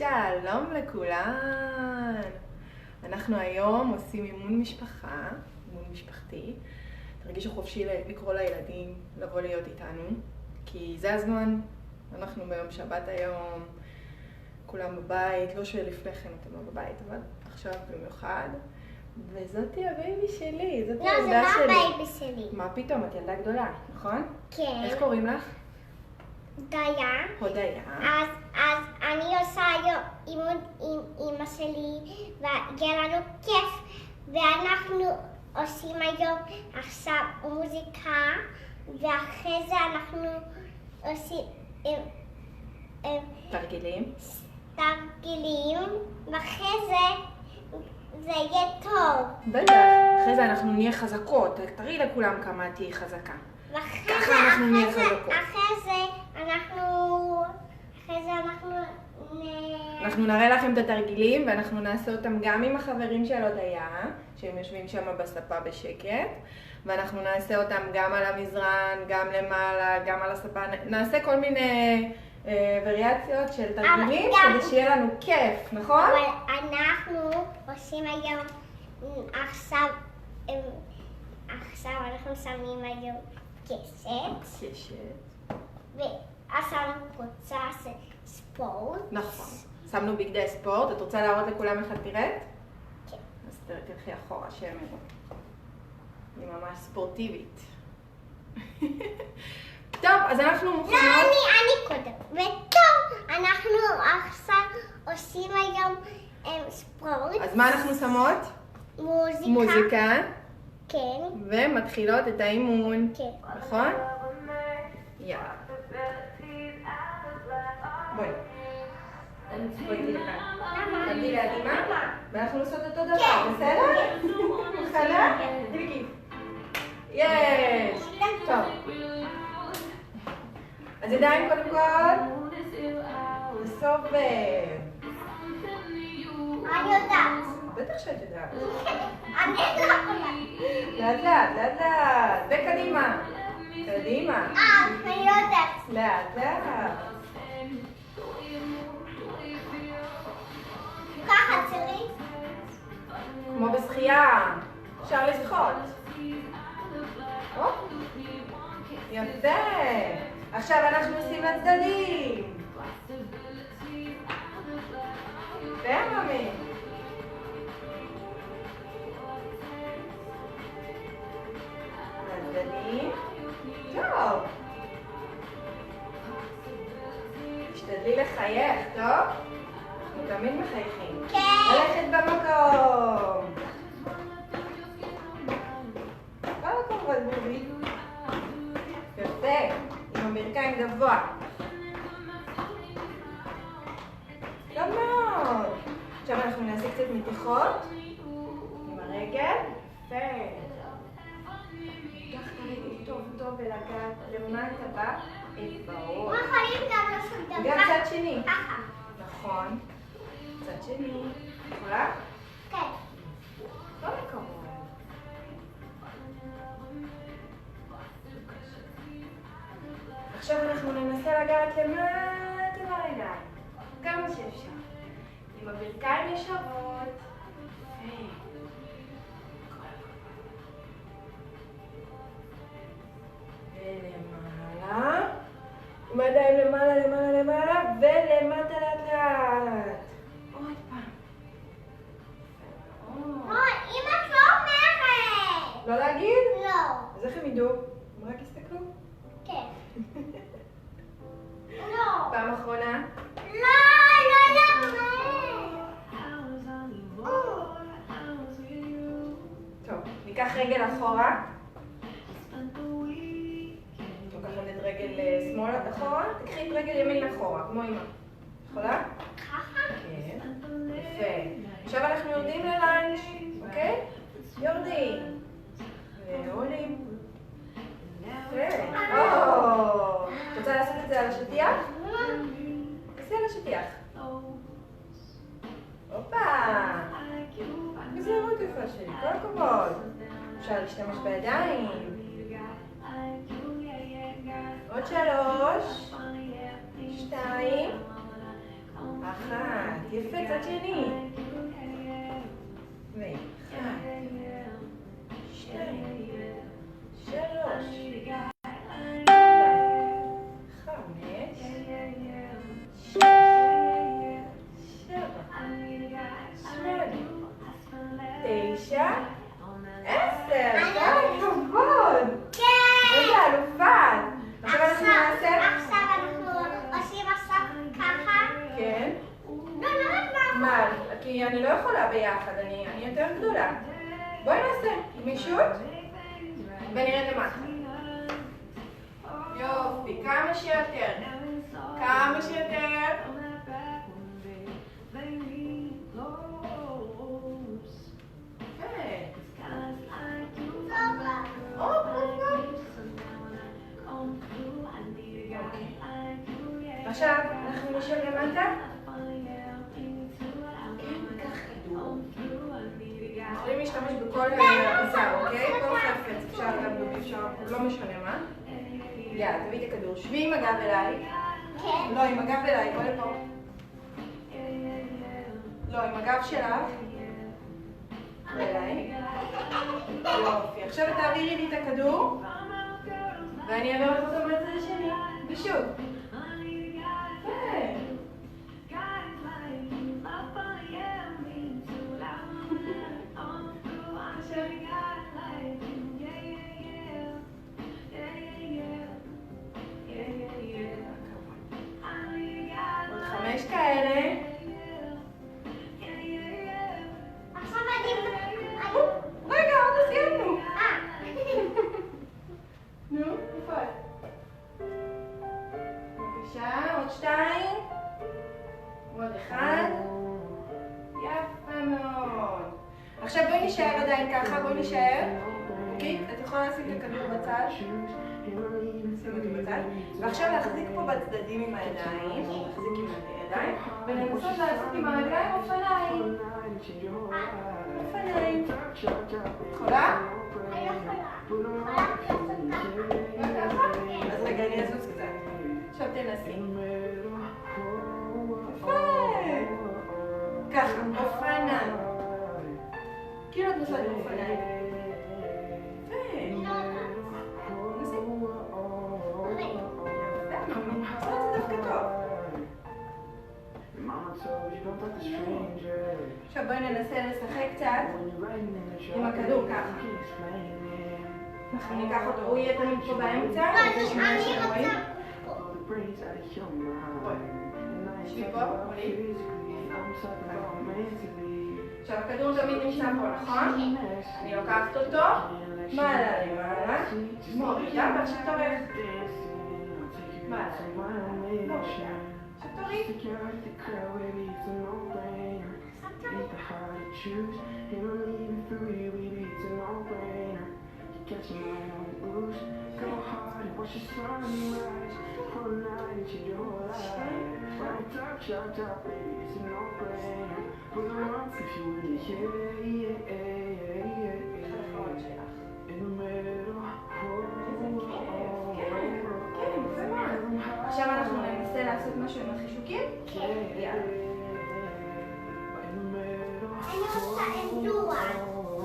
שלום לכולן. אנחנו היום עושים אימון משפחה, אימון משפחתי. תרגישו חופשי לקרוא לילדים, לבוא להיות איתנו, כי זה הזמן. אנחנו ביום שבת היום, כולם בבית, לא שלפני כן אתם לא בבית, אבל עכשיו במיוחד. וזאתי הבייבי שלי, זאת הילדה שלי. לא, זה לא הבייבי שלי. מה פתאום? את ילדה גדולה, נכון? כן. איך קוראים לך? דיה. הודיה. אז אני עושה היום אימון עם אמא שלי, ויהיה לנו כיף, ואנחנו עושים היום עכשיו מוזיקה, ואחרי זה אנחנו עושים תרגילים. ואחרי זה יהיה טוב. בטח. אחרי זה אנחנו נהיה חזקות. תראי לכולם כמה את תהיי חזקה. ככה אנחנו נהיה חזקות. אנחנו נראה לכם את התרגילים, ואנחנו נעשה אותם גם עם החברים של הודיה, שהם יושבים שם בספה בשקט, ואנחנו נעשה אותם גם על המזרן, גם למעלה, גם על הספה. נעשה כל מיני וריאציות של תרגילים כדי שיהיה לנו כיף, נכון? אבל אנחנו עושים היום, עכשיו אנחנו שמים היום קשת. ועשינו קבוצה של ספורט. נכון. שמנו בגדי ספורט. את רוצה להראות לכולם איך את תראית? כן. אז תלכי אחורה, שהם יראו. היא ממש ספורטיבית. טוב, אז אנחנו מוכנות. לא, אני קודם. וטוב, אנחנו עכשיו עושים היום ספורט. אז מה אנחנו שמות? מוזיקה. כן. ומתחילות את האימון. כן. נכון? יאללה. בואי. בואי תהיי לכאן. תעמדי ליד אמא, ואנחנו עושות אותו דבר, בסדר? מוכנה? תלכי. יש! טוב. אז ידיים קודם כל. בסוף אני יודעת. בטח שאת יודעת. אני לא יכולה. לאט לאט, לאט לאט. וקדימה. קדימה. אני יודעת. לאט לאט. ככה צריך. כמו בשחייה. אפשר לשחות. יפה. עכשיו אנחנו עושים לצדדים. יפה, ממי. לצדדים. טוב. תשתדלי לחייך, טוב? אנחנו תמיד מחייכים. כן. ללכת במקום. כל הכבוד, בובי. יפה. עם הברכיים גבוה. טוב מאוד. עכשיו אנחנו נעשה קצת מתיחות. עם הרגל. יפה. קח את הרגל טוב טוב ולגעת למטה באצבעות. יכולים גם לעשות דבר. גם צד שני. ככה. נכון. צד שני. יכולה? כן. כל הכבוד. עכשיו אנחנו ננסה לגעת למטה ברגליים. כמה שאפשר. עם הברכיים ישרות. ולמעלה. עם הידיים למעלה, למעלה, למעלה, ולמטה לאט לאט. עוד פעם. אם את לא אומרת. לא להגיד? לא. אז איך הם ידעו? הם רק יסתכלו? כן. לא. פעם אחרונה? לא יאמן. טוב, ניקח רגל אחורה. לוקחת את רגל שמאל אחורה, תקחי את רגל ימין אחורה, כמו אמא. יכולה? ככה? כן. יפה. עכשיו אנחנו יורדים ללאנץ', אוקיי? יורדים. ועולים. יפה. את רוצה לעשות את זה על השטיח? תעשי על השטיח. הופה. איזה ערות יפה שלי, כל הכבוד. אפשר להשתמש בידיים. עוד 3, 2, 1. יפה, צד שני. ואחד, שתיים, שלוש, חמש, שש, שבע, שמונה, תשע, 10. כבוד. איזה אלופה. עכשיו אנחנו נעשה? עכשיו אנחנו עושים עכשיו ככה. כן. לא יודעת מה? כי אני לא יכולה ביחד, אני יותר גדולה. בואי נעשה גמישות ונרד למטה. יופי, כמה שיותר. כמה שיותר. עכשיו אנחנו נשב למטה. ניקח כדור. יכולים להשתמש בכל עזר, אוקיי? כל חפץ, אפשר גם דובי, אפשר, לא משנה מה. יאללה, תביאי את הכדור. שבי עם הגב אליי. כן. לא, עם הגב אליי, בוא לפה. לא, עם הגב שלך. אליי. יופי. עכשיו תעבירי לי את הכדור. ואני אעבור לך אותו בצד השני. ושוב. עוד 5 כאלה. עכשיו אני... רגע, עוד לא סיימנו. נו, איפה את? בבקשה, עוד 2. עוד 1. יפה מאוד. עכשיו בואי נשאר עדיין ככה, בואי נשאר. אוקיי? את יכולה לשים את הכדור בצד. שים אותו בצד. ועכשיו להחזיק פה בצדדים עם הידיים. להחזיק עם הידיים. ולנסות לעשות עם הרגליים אופניים. אופניים. יכולה? אני לא יכולה. אז רגע, אני אזוז קצת. עכשיו תנסי. יפה. ככה, אופניים. כאילו את נוסעת באופניים. יפה. נסי. עושה את זה דווקא טוב. עכשיו בואי ננסה לשחק קצת עם הכדור ככה. אנחנו ניקח אותו, הוא יהיה תמיד פה באמצע. אני רוצה... שבי פה, עולי. עכשיו הכדור תמיד נמצא פה, נכון? אני לוקחת אותו, מעלה למעלה, מורידה, ועכשיו תורך. מעלה למעלה, מורידה. עכשיו תוריד. עכשיו אנחנו ננסה לעשות משהו עם החישוקים. יאללה. אני רוצה אנדוע.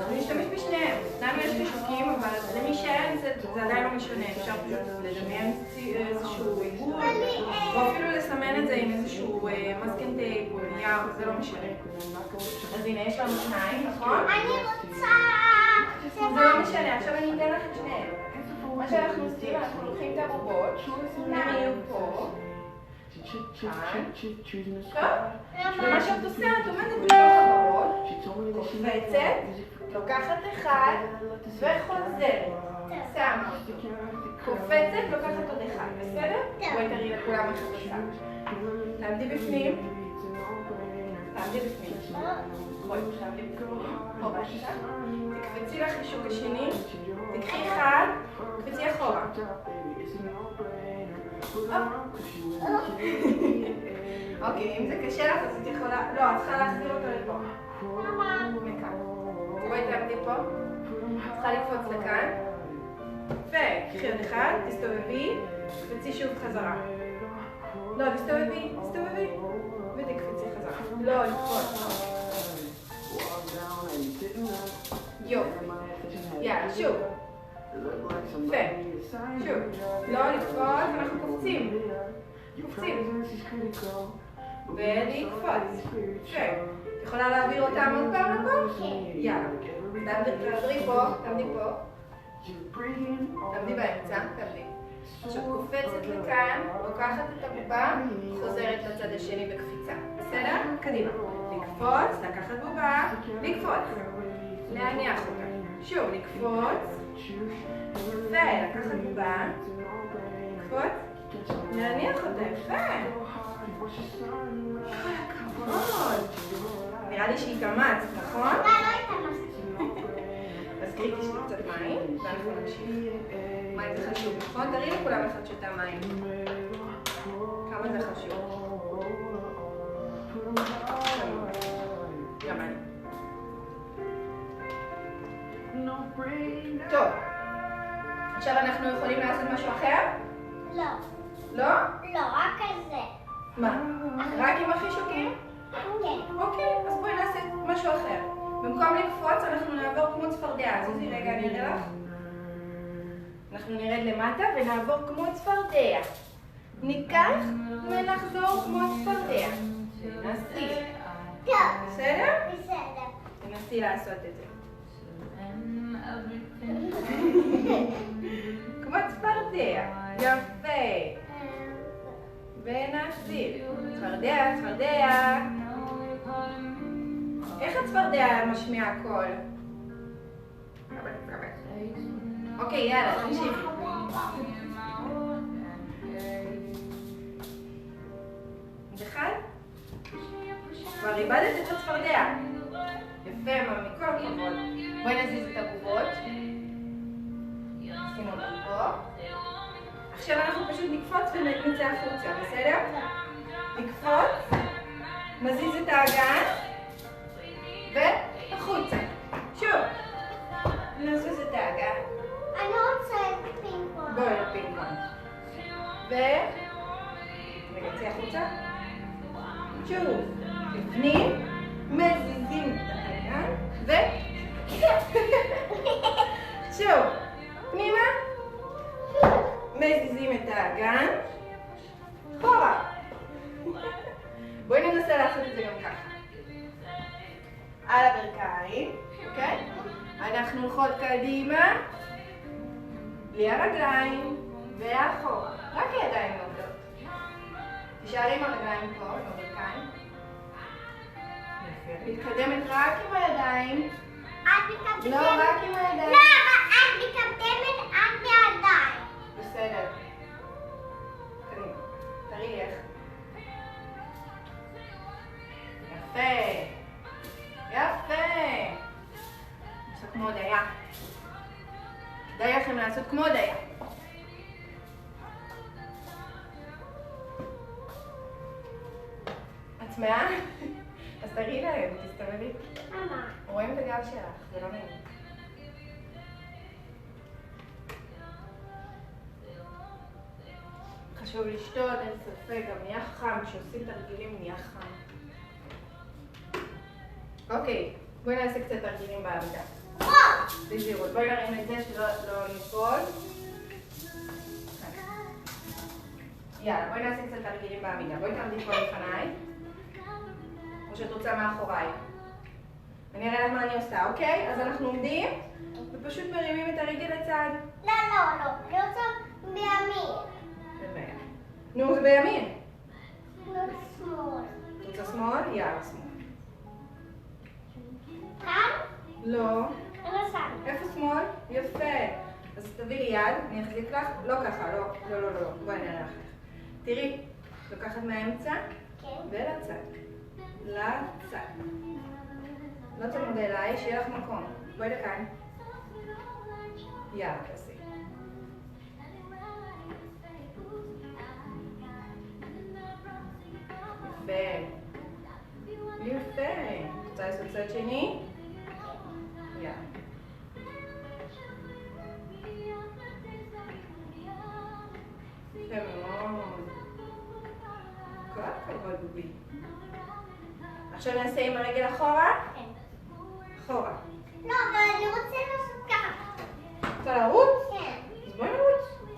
אני אשתמש בשניהם. לנו יש חישוקים, אבל למי שאין זה עדיין לא משנה. אפשר פשוט לדמיין איזשהו עיגול, או אפילו לסמן את זה עם איזשהו מסקן טייפ או נייר, זה לא משנה. אז הנה, יש לנו 2, נכון? אני רוצה... זה לא משנה, עכשיו אני אתן לך את שניהם. מה שאנחנו עושים, אנחנו לוקחים את הבובות, הם יהיו פה. כאן. טוב? ומה שאת עושה, את עומדת בתוך הבובות, קופצת, לוקחת 1 וחוזרת. שמה. קופצת, לוקחת עוד 1, בסדר? בואי תראי לכולם איך את עושה. תעמדי בפנים. תעמדי בפנים. בואי, תעמדי בפנים. פה בבקשה. תקפצי לחישוק השני. תקחי 1, קפצי אחורה. אוקיי, אם זה קשה לך, אז את יכולה... לא, את צריכה להחזיר אותו לפה. מכאן. בואי תעמדי פה. צריכה לקפוץ לכאן. וקחי עוד 1, תסתובבי, קפצי שוב חזרה. לא, תסתובבי, ותקפצי חזרה. לא, שוב, לא לקפוץ, אנחנו קופצים. קופצים. ולקפוץ. את יכולה להעביר אותם עוד פעם לפה? יאללה. תעברי פה, תעמדי פה. תעמדי באמצע, תעמדי. עכשיו קופצת לכאן, לוקחת את הבובה, חוזרת לצד השני בקפיצה. בסדר? קדימה. לקפוץ, לקחת בובה, לקפוץ. להניח אותה. שוב, לקפוץ. ולקחת בובה. לקפוץ. להניח אותה. יפה. כל הכבוד. נראה לי שהיא התאמצת, נכון? לא התאמצתי. אז קחי קצת מים, ואנחנו נמשיך. מים זה חשוב, נכון? תראי לכולם איך את שותה מים. כמה זה חשוב. גם אני. טוב. עכשיו אנחנו יכולים לעשות משהו אחר? לא. לא? לא, רק על זה. מה? רק עם החישוקים? כן. אוקיי, אז בואי נעשה משהו אחר. במקום לקפוץ אנחנו נעבור כמו צפרדע. זוזי רגע, אני אראה לך. אנחנו נרד למטה ונעבור כמו צפרדע. ניקח ונחזור כמו צפרדע. נסי. טוב. בסדר? בסדר. תנסי לעשות את זה. כמו צפרדע. יפה. ונחזיר. צפרדע, צפרדע. איך הצפרדע משמיע קול? אוקיי, יאללה, תמשיכי. אחד? כבר איבדת את הצפרדע. יפה, ממי, כל הכבוד. בואי נזיז את הבובות. נשים אותם פה. עכשיו אנחנו פשוט נקפוץ ונצא החוצה, בסדר? נקפוץ, נזיז את האגן, והחוצה. שוב. נזיז את האגן. אני רוצה את פינג-פונג. בואי לפינג-פונג. ונצא החוצה. שוב. בפנים, מזיזים את האגן, שוב. פנימה. מזיזים את האגן. אחורה. בואי ננסה לעשות את זה גם ככה. על הברכיים, אוקיי? אנחנו הולכות קדימה, בלי הרגליים, ואחורה. רק הידיים עובדות. תישארי עם הרגליים פה, עם הברכיים. מתקדמת רק עם הידיים. את מקדמת. לא, רק עם הידיים. לא, אבל את מקדמת עד מהידיים. בסדר. קדימה. תראי לי איך. יפה. יפה. עכשיו כמו הודיה. כדאי לכם לעשות כמו הודיה. את צמאה? אז תראי להם, תסתובבי. מה? רואים את הגב שלך, זה לא נעים. חשוב לשתות, אין ספק, גם נהיה חם, כשעושים תרגילים נהיה חם. אוקיי, בואי נעשה קצת תרגילים בעמידה. בזהירות, בואי נרים את זה שלא ניפול. יאללה, בואי נעשה קצת תרגילים בעמידה. בואי תעמדי פה לפניי. או שאת רוצה מאחוריי. אני אראה לך מה אני עושה, אוקיי? אז אנחנו עומדים ופשוט מרימים את הרגל לצד. לא, לא, לא. אני רוצה בימין. נו, זה בימין. לא שמאל. את רוצה שמאל? יאללה, שמאל. כאן? לא. לא שם. איפה שמאל? יפה. אז תביא לי יד, אני אחזיק לך. לא ככה, לא. לא, לא, לא. בואי נראה לך. תראי, לוקחת מהאמצע כן. ולצד. לצד. לא תעמוד אליי, שיהיה לך מקום. בואי לכאן. יאללה, תעשי. יפה. יפה. רוצה לעשות צד שני? יאללה. יפה מאוד. כל הכבוד בי. עכשיו נעשה עם הרגל אחורה? כן. אחורה. לא, אבל אני רוצה לעשות ככה. רוצה לרוץ? כן. אז בואי נרוץ.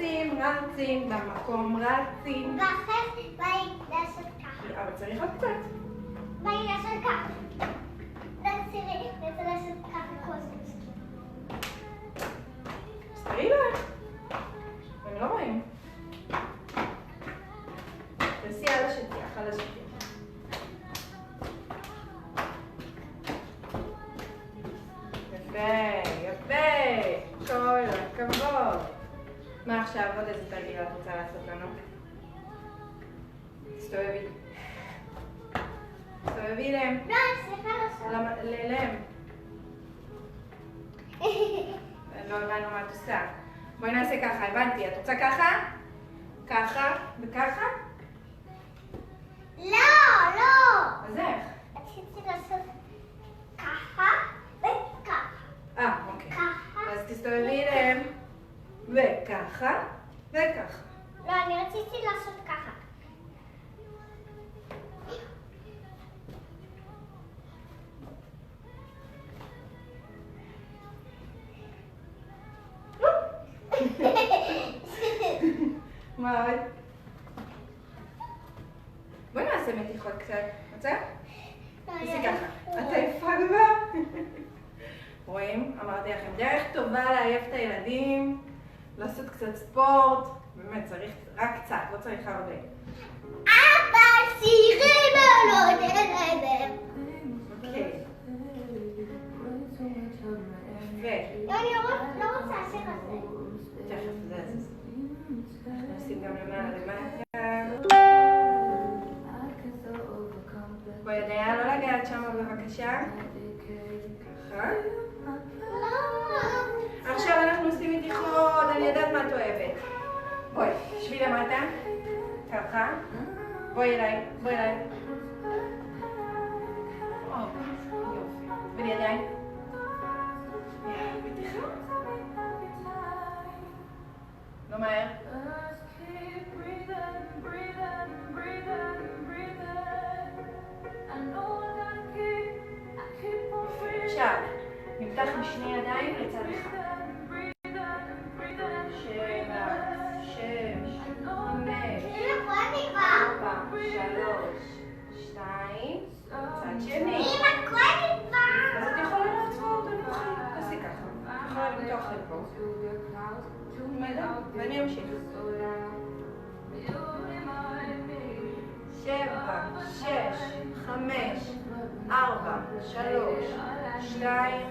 רצים, רצים, במקום רצים. ואחרי באי לעשות ככה. אבל צריך עוד קצת. באי לעשות ככה. תראי, רוצה לעשות ככה קוסמוס. אז תראי להם. הם לא רואים. תעשי על השטיח, על השטיח. יפה, יפה. כל הכבוד. מה עכשיו? עוד איזה תרגיל את רוצה לעשות לנו? תסתובבי. תסתובבי להם. לא, סליחה לעשות. להם. לא הבנו מה את עושה. בואי נעשה ככה, הבנתי. את רוצה ככה? ככה וככה? לא, לא. אז איך? רציתי לעשות ככה וככה. אוקיי. ככה. אז תסתובבי להם. וככה וככה. לא, אני רציתי לעשות ככה. מה עוד? בואי נעשה מתיחות קצת. רוצה? תעשי ככה. את עייפה כבר? רואים? אמרתי לכם, דרך טובה לעייף את הילדים, לעשות קצת ספורט. באמת, צריך רק קצת, לא צריך הרבה. אבא סירים לא דלבר. אוקיי. יפה. לא, אני לא רוצה השיר הזה. תכף זה. נשים גם למעלה למטה. בידיה, לא לגעת שם בבקשה. ככה. עכשיו אנחנו עושים מתיחות, אני יודעת מה את אוהבת. בואי, שבי למטה. ככה. בואי אליי, בואי אליי. יופי. ולידיים. מתיחה. לא מהר. עכשיו, נמתח משני ידיים לצד אחד. 7, 6, 5, 4, 3, 2, צד שני. אמא, כואב לי כבר. אז את יכולה לעצור תנוחי. תעשי ככה. את יכולה למתוח לפה. ואני אמשיך. 7, 6, 5, 4, 3, 2,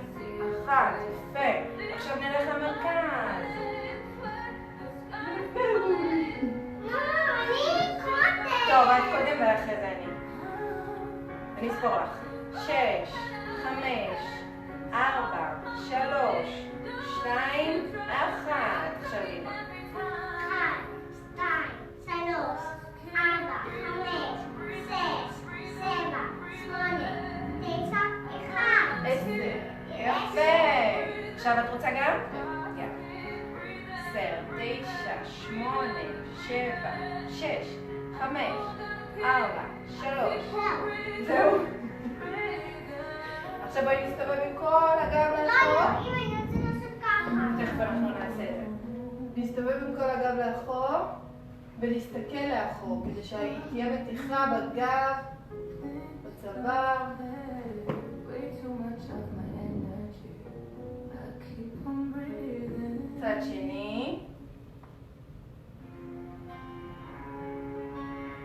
1. יפה. עכשיו נלך למרכז. טוב, את קודם ואחרי זה אני אספור לך. 6, 5, 4, 3, 2, 1. עכשיו הנה. 1, 2, 3, 4, 5, 6, 7, 8, 9, 1. 10. יפה. עכשיו את רוצה גם? יאללה. 10, 9, 8, 7, 6, 5, 4, 3. זהו. עכשיו בואי נסתובב עם כל הגב לאחור. אמא, אני רוצה לעשות ככה. תכף אנחנו נעשה את זה. להסתובב עם כל הגב לאחור ולהסתכל לאחור כדי שתהיה מתיחה בגב, בצוואר. צד שני.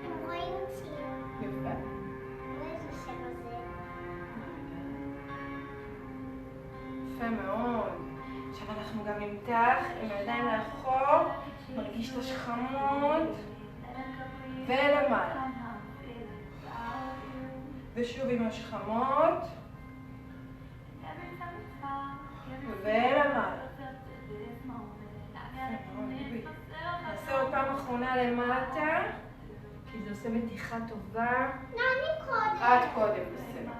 אתם רואים אותי? יפה. איזה שם הזה? יפה מאוד. עכשיו אנחנו גם נמתח עם הידיים לאחור, מרגיש את השכמות ולמעלה. ושוב עם השכמות ולמעלה. נעשה עוד פעם אחרונה למטה, כי זה עושה מתיחה טובה. לא, אני קודם. את קודם בסדר.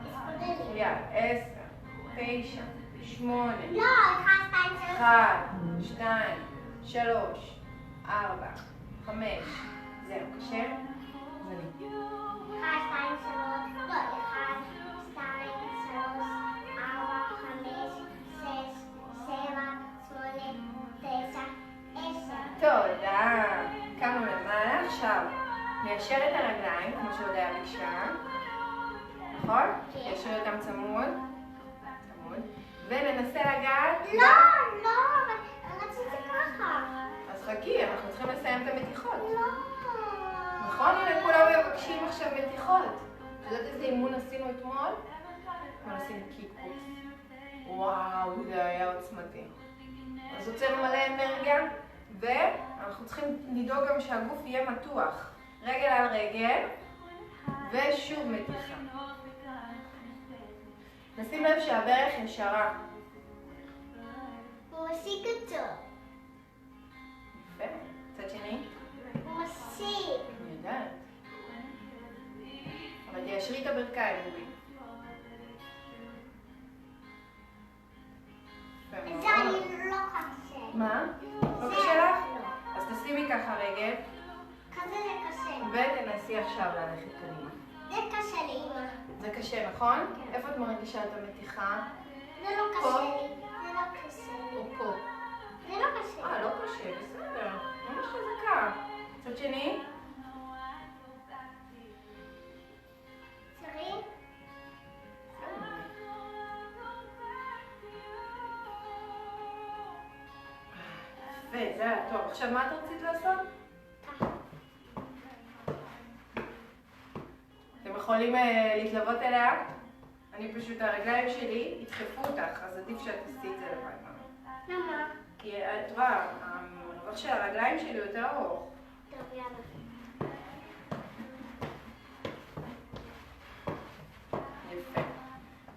יאללה, 10, 9, 8. לא, 1, 2, 3. 1, 2, 3, 4, 5. זהו, קשה? 1, 2, 3. לא, 1, 2, 3, 4, 5, 6, 7, 8, 9, 10. תודה. ניישר את הרגליים, כמו שהודיה ביקשה. נכון? ניישר אותם צמוד. וננסה לגעת. לא, רציתי ככה. אז חכי, אנחנו צריכים לסיים את המתיחות. לא. נכון? הנה כולם מבקשים עכשיו מתיחות. את יודעת איזה אימון עשינו אתמול? אנחנו עשינו קיקבוקס. וואו, זה היה עוצמתי. אז הוצאנו מלא אנרגיה, ואנחנו צריכים לדאוג גם שהגוף יהיה מתוח. רגל על רגל, ושוב מתיחה. נשים לב שהברך ישרה. הוא מסיק אותו. יפה. צד שני? הוא מסיק. אני יודעת. אבל תיישרי את הברכיים, אורי. זה אני לא קשה. מה? לא קשה לך? אז תשימי ככה רגל, כזה זה קשה. ותנסי עכשיו ללכת קדימה. זה קשה לאמא. זה קשה, נכון? איפה את מרגישה את המתיחה? זה לא קשה לי. זה לא קשה לי. או פה? זה לא קשה. לא קשה, בסדר. ממש חזקה. צד שני? צריך? יפה, זה היה טוב. עכשיו מה את רצית לעשות? אתם יכולים להתלוות אליה? אני פשוט, הרגליים שלי ידחפו אותך, אז עדיף שאת תעשי את זה לבד. למה? כי את רואה, המרווח של הרגליים שלי יותר ארוך. טוב, יאללה. יפה.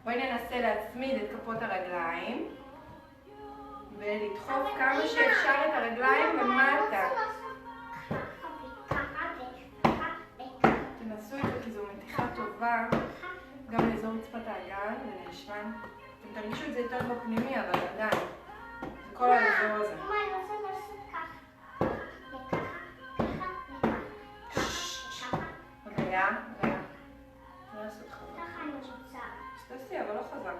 בואי ננסה להצמיד את כפות הרגליים ולדחוף כמה שאפשר את הרגליים למטה. תנסו את זה כי זו מתיחה טובה גם לאזור רצפת האגן ולישבן. אתם תרגישו את זה יותר בפנימי, אבל עדיין. זה כל האזור הזה. מה, אני רוצה לעשות ככה. וככה. רגע. לא לעשות חזק. ככה אני רוצה. תעשי, אבל לא חזק.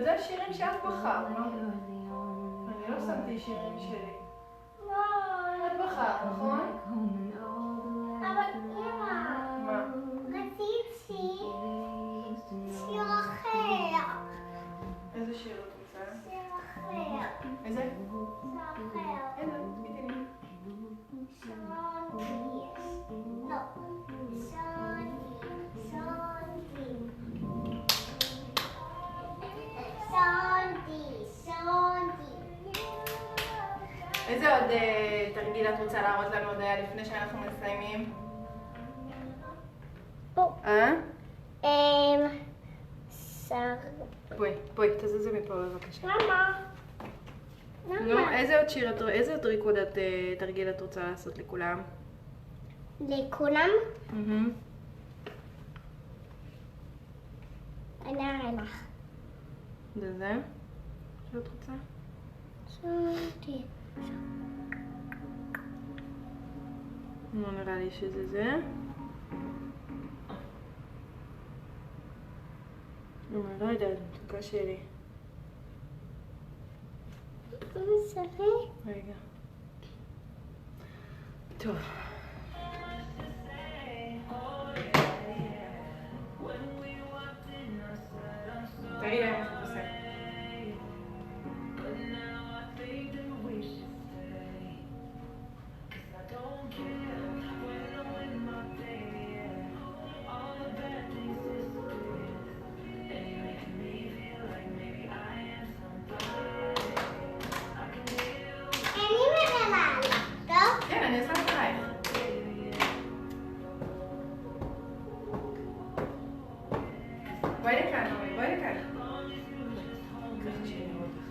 זה השירים שאת בחרת, לא? אני לא שמתי שירים שלי. את בחרת, נכון? אבל אמא, מה? רציתי שיר אחר. איזה שיר את רוצה? שיר אחר. איזה? שיר אחר. איזה? תגידי לי. איזה עוד תרגיל את רוצה להראות לנו הודיה לפני שאנחנו מסיימים? פה. בואי, תזוזי מפה בבקשה. למה? נו, איזה עוד שיר, איזה עוד ריקוד תרגיל את רוצה לעשות לכולם? לכולם? אני אראה לך. זה? שאת רוצה? שמתי. לא נראה לי שזה זה. לא יודעת, מתוקה שלי. רגע. טוב. תראי להם איך את עושה. בואי לכאן, נעמי, בואי לכאן. ככה שנראה אותך.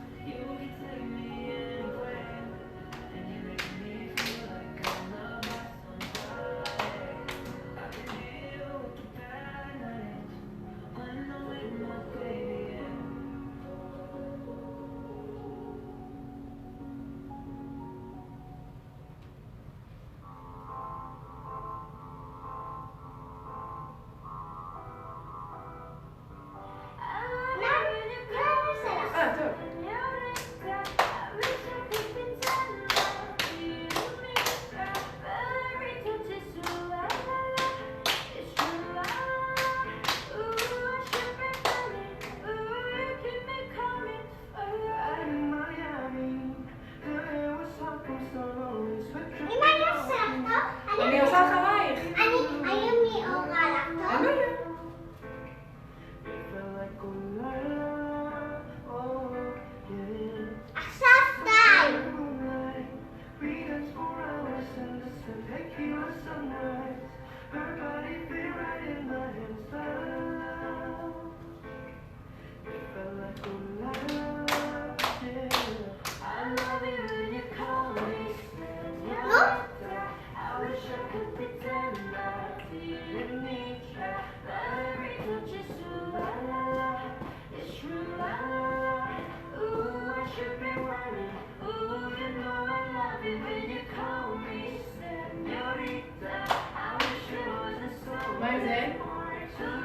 מה עם זה?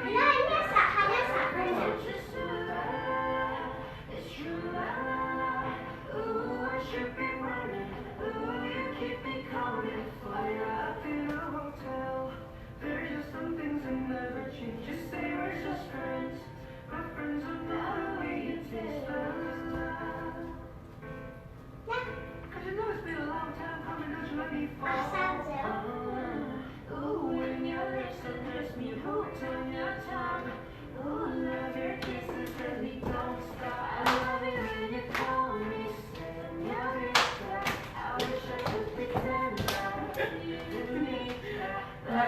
לא, אני אעשה.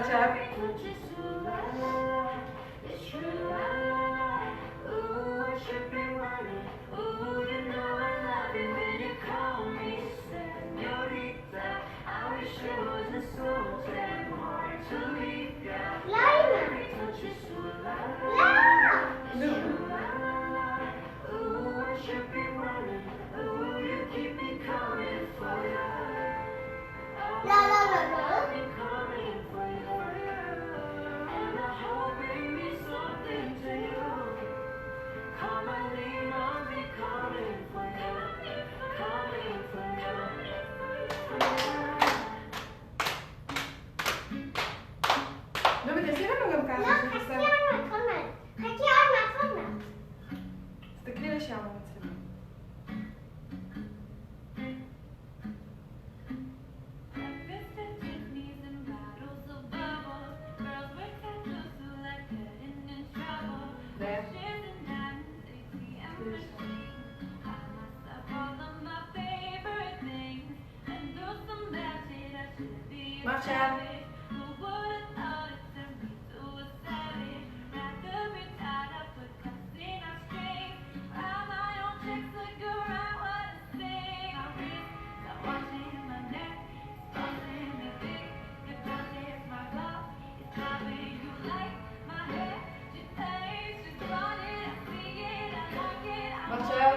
עכשיו זהו. מה עכשיו? לא, אמא. לא. לא, לא, לא, לא. לא, תעשי לנו גם ככה. לא, חכי עוד מעט. חכי עוד מעט. תסתכלי לשם במצלמה. מה עכשיו? עכשיו?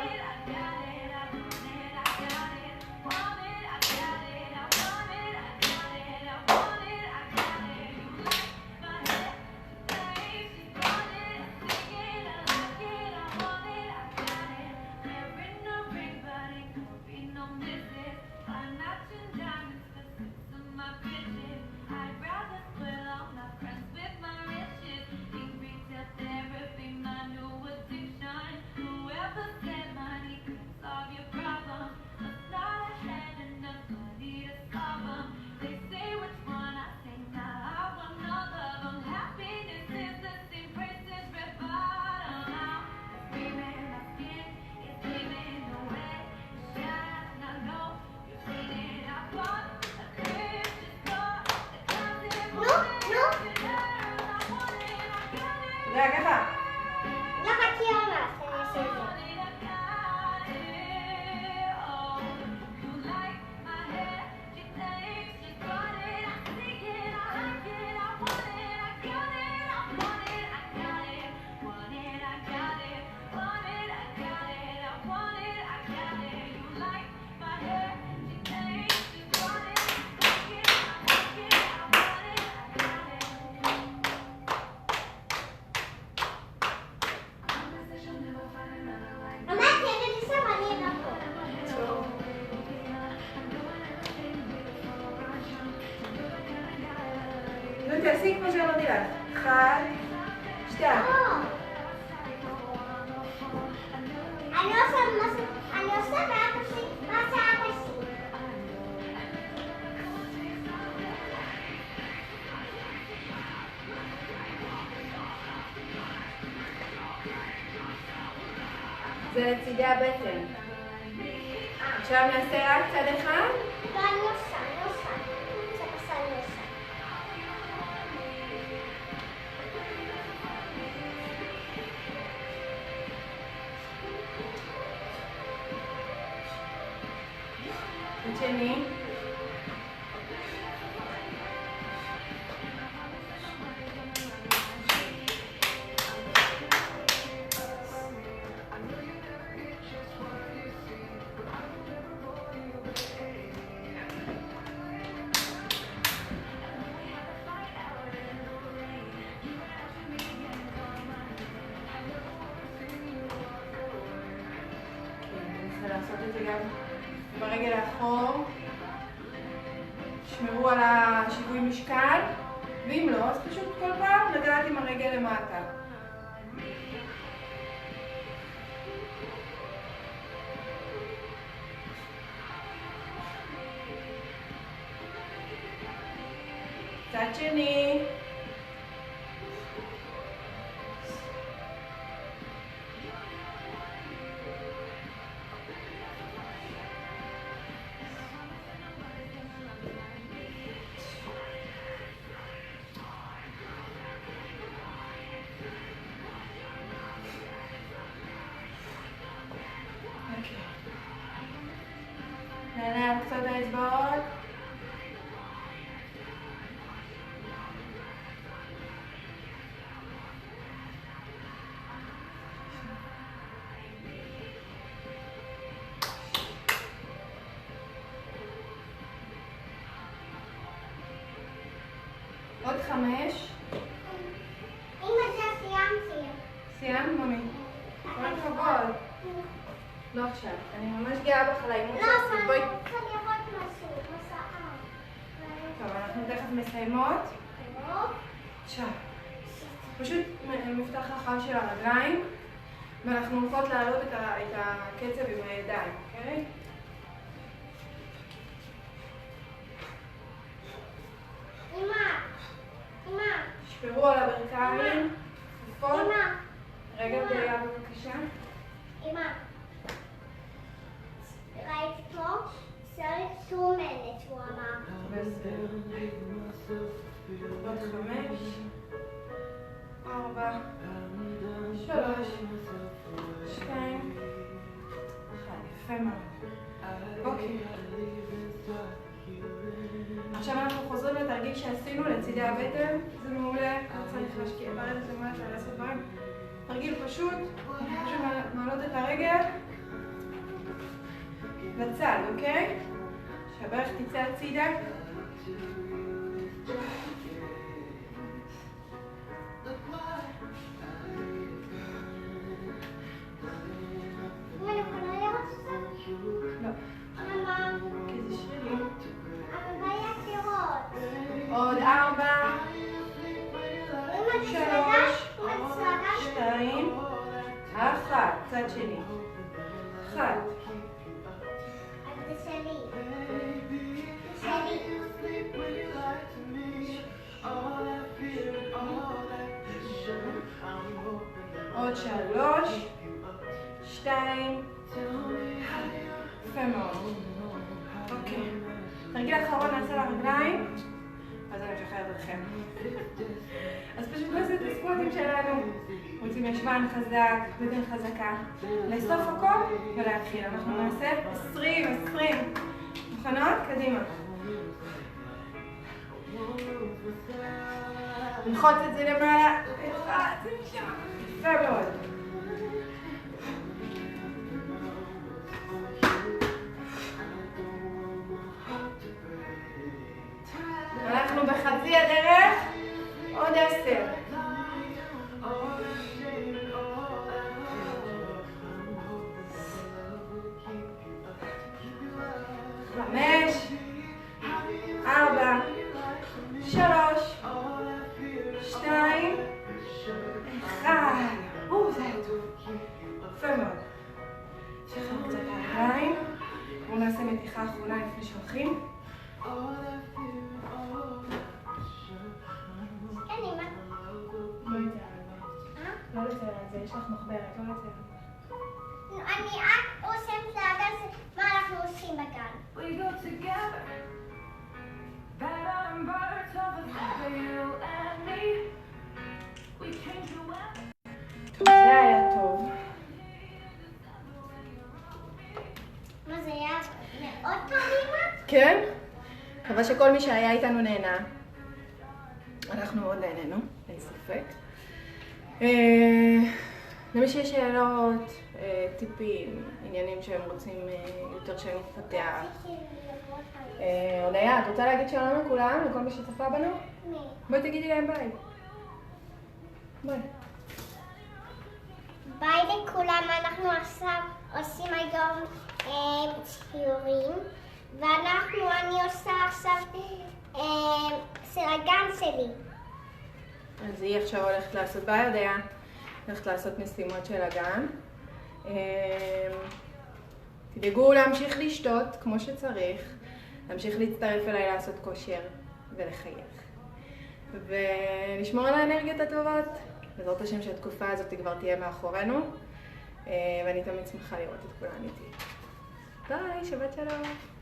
רגע, ככה. לא, חכי עוד מעט. אני אעשה את זה. אמרתי, אני שם, אני אראה פה. טוב. נו, תעשי כמו שאמרתי לך. 1, 2. אני עושה ואבא שלי, מה עשה אבא שלי? זה לצידי הבטן. עכשיו נעשה רק צד אחד. לא, אני עושה. קצת עושה, אני עושה. צד שני. את זה גם עם הרגל לאחור. שמרו על השיווי משקל, ואם לא, אז פשוט כל פעם לגעת עם הרגל למטה. צד שני. נעלה על קצות האצבעות. עוד 5. אמא, זה סיימתי. סיימת, ממי? כל הכבוד. לא עכשיו, אני ממש גאה בך על האימון לא, שעשית. בואי. אני רוצה לראות משהו, מסעה. טוב, אנחנו תכף מסיימות. טוב. עכשיו, פשוט מפתח רחב של הרגליים, ואנחנו הולכות להעלות את הקצב עם הידיים, אוקיי? אמא, שפרו על הברכיים, כפפות. אמא, רגע בריאה בבקשה. אמא. ראית פה? צריך 2 minutes, הוא אמר. בסדר. עוד 5, 4, 3, 2, 1. יפה מאוד. אוקיי. עכשיו אנחנו חוזרים לתרגיל שעשינו לצידי הבטן. זה מעולה. לא צריך להשקיע לרדת למטה, לעשות דברים. תרגיל פשוט. פשוט מעלות את הרגל לצד, אוקיי? שהברך תצא הצידה. אמא, אני יכולה לראות את זה? לא, אמא, כי זה שרירים. אבל בעיה לראות. עוד 4, אמא, 3, 2, 1. צד שני. 1. זה שלי. זה שלי. עוד 3, 2, יפה מאוד. אוקיי. תרגיל אחרון נעשה לרגליים, אז אני משחררת אתכם. אז פשוט נעשה את הסקווטים שלנו. רוצים ישבן חזק, בטן חזקה. לאסוף הכל ולהתחיל. אנחנו נעשה 20. מוכנות? קדימה. נלחוץ את זה למעלה. יפה מאוד. אנחנו בחצי הדרך, עוד 10. 5, 4, 3, 2, 1. זה היה טוב. יפה מאוד. שחררו קצת הרגליים. בואו נעשה מתיחה אחרונה לפני שהולכים. כן, אמא. לא לצייר על זה, יש לך מחברת, לא לצייר על זה. אני רק עושה פלאגה, מה אנחנו עושים בגן. We go together, better and birds of a feather, you and me. We change the weather. טוב, זה היה טוב. מה זה היה מאוד טוב, אמא? כן? מקווה שכל מי שהיה איתנו נהנה. אנחנו מאוד נהנינו, אין ספק. למי שיש שאלות, טיפים, עניינים שהם רוצים יותר שהם יתפתח. הודיה, את רוצה להגיד שלום לכולם, לכל מי שצפה בנו? מי? בואי תגידי להם ביי. ביי. ביי לכולם, אנחנו עכשיו עושים היום ציורים, אני עושה עכשיו של הגן שלי. אז היא עכשיו הולכת לעשות, ביודע, הולכת לעשות משימות של הגן. תדאגו להמשיך לשתות כמו שצריך, להמשיך להצטרף אליי לעשות כושר ולחייך. ולשמור על האנרגיות הטובות. בעזרת השם שהתקופה הזאת כבר תהיה מאחורינו, ואני תמיד שמחה לראות את כולן איתי. ביי, שבת שלום.